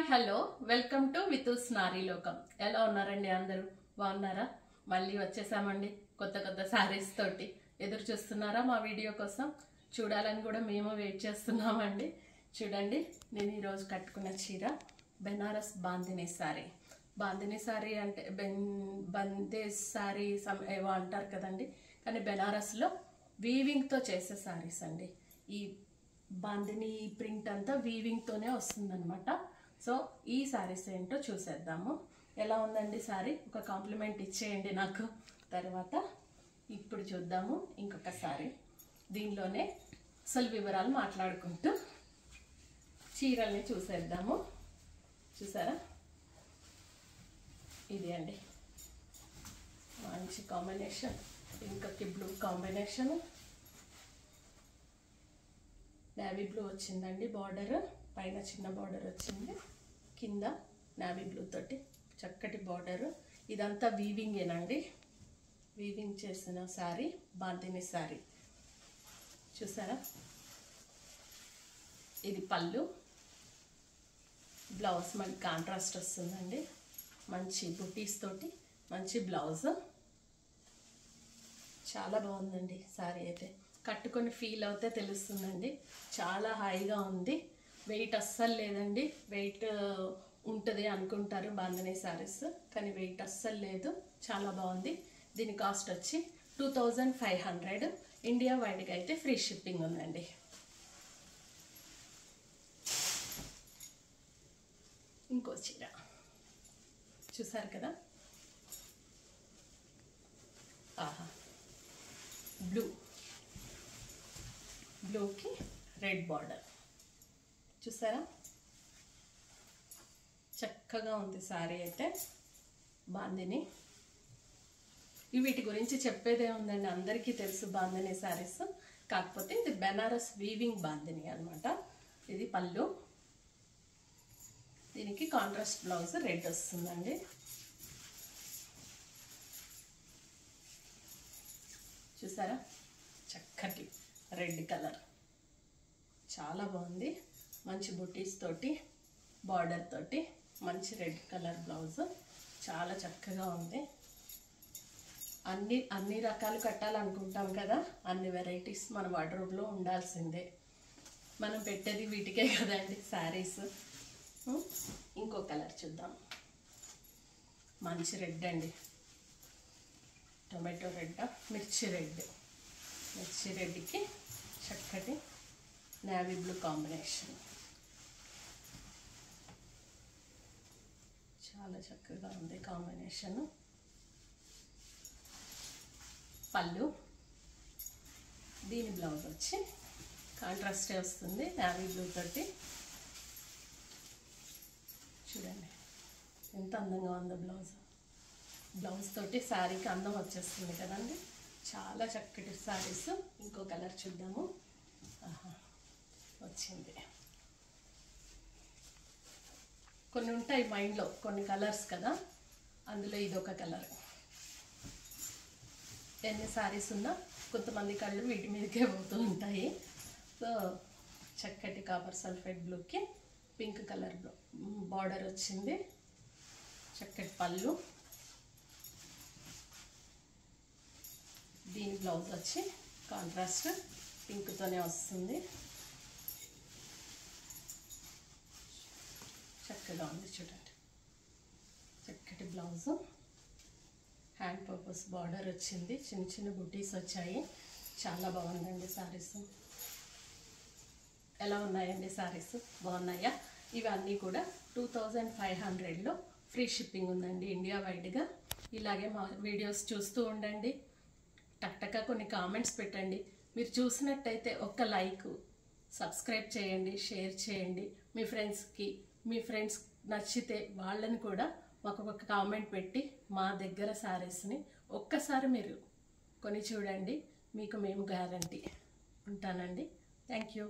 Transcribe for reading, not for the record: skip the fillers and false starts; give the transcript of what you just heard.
Hi hello welcome to వితూస్ నారీ లోకం. ఎలా ఉన్నారండి? అందరూ బాగున్నారా? మళ్ళీ వచ్చేసామండి కొత్త కొత్త సారీస్ తోటి. ఎదురు చూస్తున్నారా మా వీడియో కోసం? చూడాలని కూడా మేము వెయిట్ చేస్తున్నామండి. చూడండి, నేను ఈరోజు కట్టుకున్న చీర బెనారస్ బాందినీ సారీ. బాందినీ సారీ అంటే బందేజ్ సారీ ఏవో అంటారు కదండి, కానీ బెనారస్లో వీవింగ్తో చేసే సారీస్ అండి. ఈ బాందినీ ప్రింట్ అంతా వీవింగ్తోనే వస్తుందన్నమాట. సో ఈ సారీస్ ఏంటో చూసేద్దాము. ఎలా ఉందండి సారీ? ఒక కాంప్లిమెంట్ ఇచ్చేయండి నాకు. తర్వాత ఇప్పుడు చూద్దాము ఇంకొక సారీ. దీనిలోనే అసలు వివరాలు మాట్లాడుకుంటూ చీరల్ని చూసేద్దాము. చూసారా, ఇది అండి మంచి కాంబినేషన్, పింక్కి బ్లూ కాంబినేషన్. నేవీ బ్లూ వచ్చిందండి బార్డర్, పైన చిన్న బార్డర్ వచ్చింది, కింద నేవీ బ్లూ తోటి చక్కటి బార్డర్. ఇదంతా వీవింగేనండి, వీవింగ్ చేసిన శారీ బాందినీ శారీ. చూసారా, ఇది పళ్ళు, బ్లౌజ్ మనకి కాంట్రాస్ట్ వస్తుందండి. మంచి బుటీస్ తోటి మంచి బ్లౌజ్. చాలా బాగుందండి శారీ. అయితే కట్టుకొని ఫీల్ అవుతే తెలుస్తుందండి. చాలా హాయిగా ఉంది. వెయిట్ అస్సలు లేదండి. వెయిట్ ఉంటుంది అనుకుంటారు బాందినీ శారీస్, కానీ వెయిట్ అస్సలు లేదు. చాలా బాగుంది. దీని కాస్ట్ వచ్చి 2500. ఇండియా వైడ్గా అయితే ఫ్రీ షిప్పింగ్ ఉందండి. ఇంకో చీర చూసారు కదా, ఆహా, బ్లూకి రెడ్ బార్డర్. చూసారా, చక్కగా ఉంది శారీ అయితే బాందినీ. వీటి గురించి చెప్పేదే ఉందండి, అందరికీ తెలుసు బాందినీ శారీస్. కాకపోతే ఇది బెనారస్ వీవింగ్ బాందినీ అనమాట. ఇది పళ్ళు, దీనికి కాంట్రాస్ట్ బ్లౌజ్ రెడ్ వస్తుందండి. చూసారా, చక్కటి రెడ్ కలర్, చాలా బాగుంది. మంచి బుటీస్ తోటి బార్డర్ తోటి మంచి రెడ్ కలర్ బ్లౌజ్, చాలా చక్కగా ఉంది. అన్ని రకాలు కట్టాలనుకుంటాం కదా, అన్ని వెరైటీస్ మన వార్డ్రోబ్లో ఉండాల్సిందే. మనం పెట్టేది వీటికే కదండి శారీస్. ఇంకో కలర్ చూద్దాం. మంచి రెడ్ అండి, టొమాటో రెడ్, మిర్చి రెడ్కి చక్కటి నేవీ బ్లూ కాంబినేషన్. చాలా చక్కగా ఉంది కాంబినేషన్. పళ్ళు, దీని బ్లౌజ్ వచ్చి కాంట్రాస్టే వస్తుంది నేవీ బ్లూ తోటి. చూడండి ఎంత అందంగా ఉందో బ్లౌజ్ తోటి శారీకి అందం వచ్చేస్తుంది కదండి. చాలా చక్కటి శారీస్. ఇంకో కలర్ చూద్దాము. వచ్చింది. కొన్ని ఉంటాయి మైండ్లో కొన్ని కలర్స్ కదా, అందులో ఇదొక కలర్. ఎన్ని శారీస్ ఉన్నా కొంతమంది కళ్ళు వీటి మీదకే పోతూ ఉంటాయి. సో చక్కటి కాపర్ సల్ఫేట్ బ్లూకి పింక్ కలర్ బార్డర్ వచ్చింది. చక్కటి పళ్ళు, దీని బ్లౌజ్ వచ్చి కాంట్రాస్ట్ పింక్తోనే వస్తుంది. చక్కగా ఉంది చూడండి, చక్కటి బ్లౌజు, హ్యాండ్ పర్పస్ బార్డర్ వచ్చింది, చిన్న చిన్న బుటీస్ వచ్చాయి. చాలా బాగుందండి శారీస్. ఎలా ఉన్నాయండి శారీస్? బాగున్నాయా? ఇవన్నీ కూడా 2500లో ఫ్రీ షిప్పింగ్ ఉందండి ఇండియా వైడ్గా. ఇలాగే మా వీడియోస్ చూస్తూ ఉండండి. టక్టక్క కొన్ని కామెంట్స్ పెట్టండి. మీరు చూసినట్టయితే ఒక్క లైక్, సబ్స్క్రైబ్ చేయండి, షేర్ చేయండి. మీ ఫ్రెండ్స్ నచ్చితే వాళ్ళని కూడా మాకు ఒక కామెంట్ పెట్టి మా దగ్గర శారీస్ని ఒక్కసారి మీరు కొని చూడండి. మీకు మేము గ్యారంటీ ఉంటానండి. Thank you.